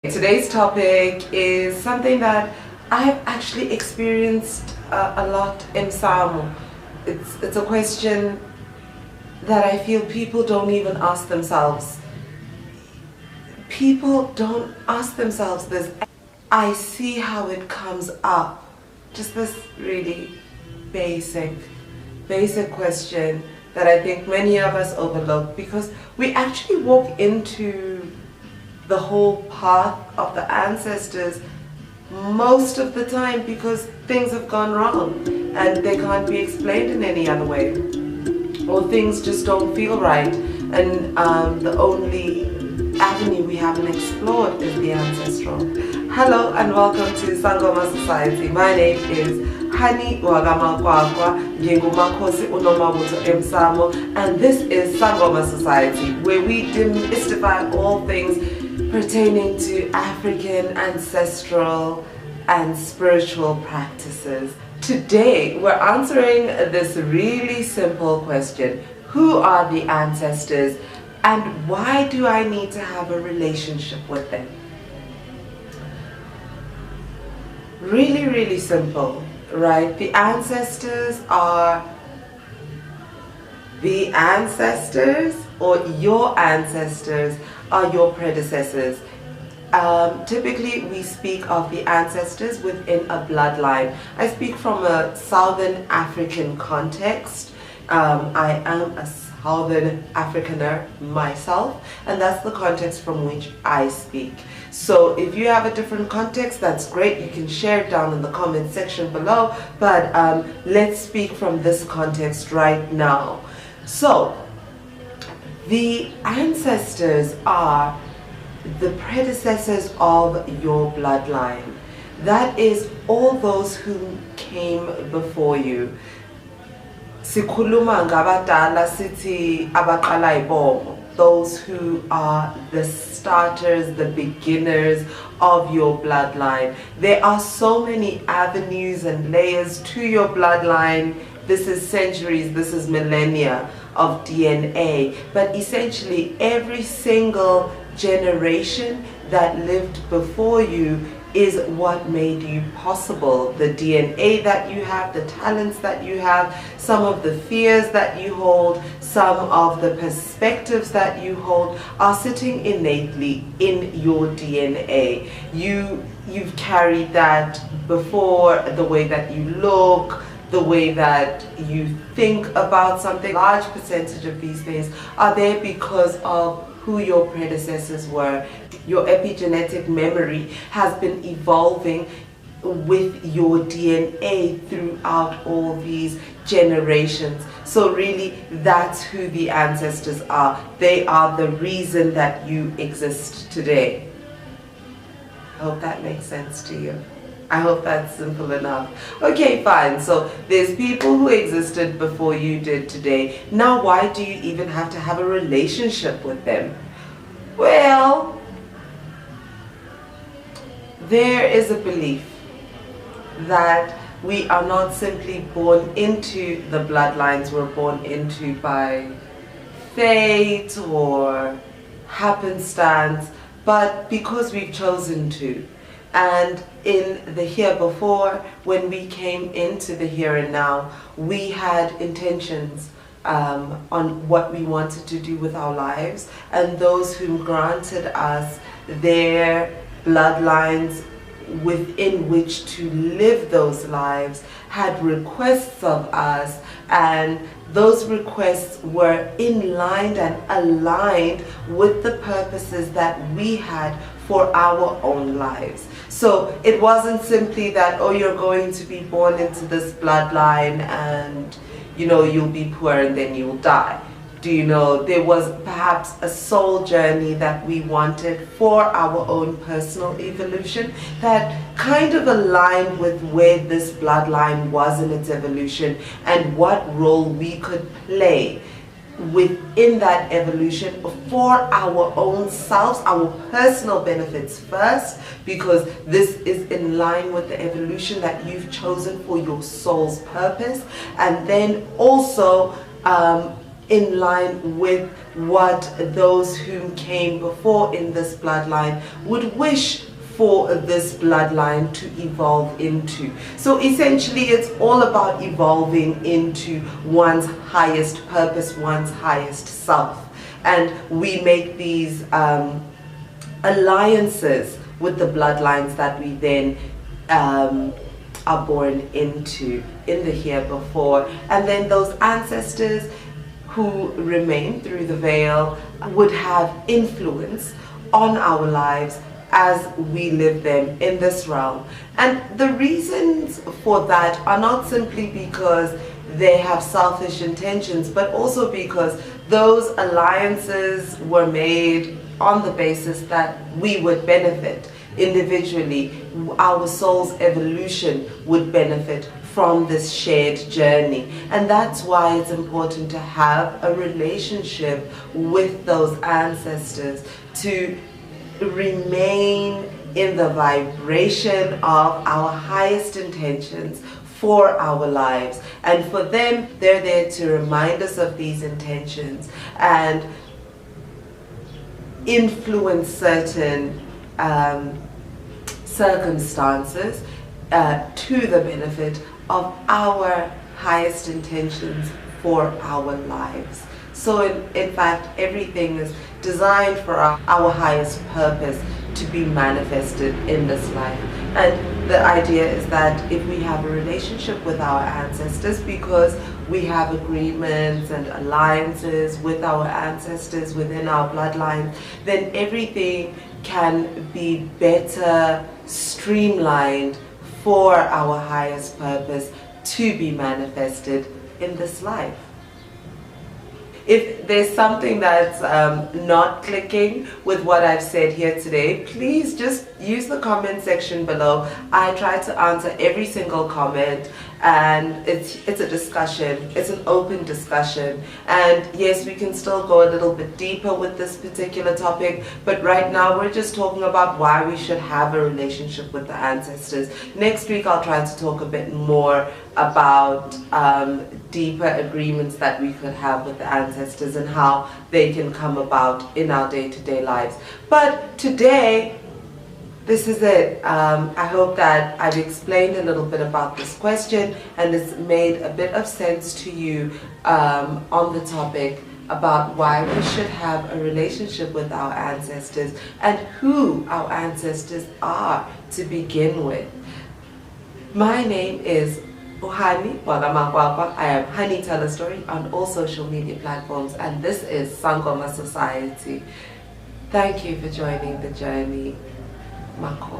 Today's topic is something that I've actually experienced a lot in Samo. It's a question that I feel people don't even ask themselves. People don't ask themselves this. I see how it comes up. Just this really basic question that I think many of us overlook because we actually walk into the whole path of the ancestors most of the time because things have gone wrong and they can't be explained in any other way, or things just don't feel right, and the only avenue we haven't explored is the ancestral. Hello and welcome to Sangoma Society. My name is Hani UMakhosi Nomabutho, and this is Sangoma Society, where we demystify all things pertaining to African ancestral and spiritual practices. Today we're answering this really simple question: who are the ancestors and why do I need to have a relationship with them? Really simple, right? The ancestors are the ancestors, or your ancestors are your predecessors. Typically we speak of the ancestors within a bloodline. I speak from a Southern African context. I am a Southern Africaner myself, and that's the context from which I speak. So if you have a different context, that's great. You can share it down in the comment section below, but let's speak from this context right now. So the ancestors are the predecessors of your bloodline. That is all those who came before you. Sikhuluma ngabadala sithi abaqala ibomo, those who are the starters, the beginners of your bloodline. There are so many avenues and layers to your bloodline. This is centuries, this is millennia of DNA, but essentially every single generation that lived before you is what made you possible. The DNA that you have, the talents that you have, some of the fears that you hold, some of the perspectives that you hold are sitting innately in your DNA. You've carried that before, the way that you look, the way that you think about something. A large percentage of these things are there because of who your predecessors were. Your epigenetic memory has been evolving with your DNA throughout all these generations. So really, that's who the ancestors are. They are the reason that you exist today. I hope that makes sense to you. I hope that's simple enough. Okay, fine. So there's people who existed before you did today. Now, why do you even have to have a relationship with them? Well, there is a belief that we are not simply born into the bloodlines we're born into by fate or happenstance, but because we've chosen to. And in the here before, when we came into the here and now, we had intentions on what we wanted to do with our lives, and those who granted us their bloodlines within which to live those lives had requests of us, and those requests were in line and aligned with the purposes that we had for our own lives. So it wasn't simply that, oh, you're going to be born into this bloodline and you'll be poor and then you'll die. There was perhaps a soul journey that we wanted for our own personal evolution that kind of aligned with where this bloodline was in its evolution and what role we could play within that evolution for our own selves, our personal benefits first, because this is in line with the evolution that you've chosen for your soul's purpose, and then also in line with what those whom came before in this bloodline would wish for this bloodline to evolve into. So essentially it's all about evolving into one's highest purpose, one's highest self. And we make these alliances with the bloodlines that we then are born into in the here before. And then those ancestors who remain through the veil would have influence on our lives as we live them in this realm. And the reasons for that are not simply because they have selfish intentions, but also because those alliances were made on the basis that we would benefit individually. Our soul's evolution would benefit from this shared journey. And that's why it's important to have a relationship with those ancestors, to remain in the vibration of our highest intentions for our lives. And for them, they're there to remind us of these intentions and influence certain circumstances to the benefit of our highest intentions for our lives. So in fact, everything is designed for our highest purpose to be manifested in this life. And the idea is that if we have a relationship with our ancestors, because we have agreements and alliances with our ancestors within our bloodline, then everything can be better streamlined for our highest purpose to be manifested in this life. If there's something that's not clicking with what I've said here today, please just use the comment section below. I try to answer every single comment, and it's a discussion. It's an open discussion. And yes, we can still go a little bit deeper with this particular topic, but right now we're just talking about why we should have a relationship with the ancestors. Next week I'll try to talk a bit more about deeper agreements that we could have with the ancestors and how they can come about in our day-to-day lives. But today, this is it. I hope that I've explained a little bit about this question and it's made a bit of sense to you on the topic about why we should have a relationship with our ancestors and who our ancestors are to begin with. My name is Uhani Wagamakwakwa. I am Honey Tell a Story on all social media platforms, and this is Sangoma Society. Thank you for joining the journey. Makhosi.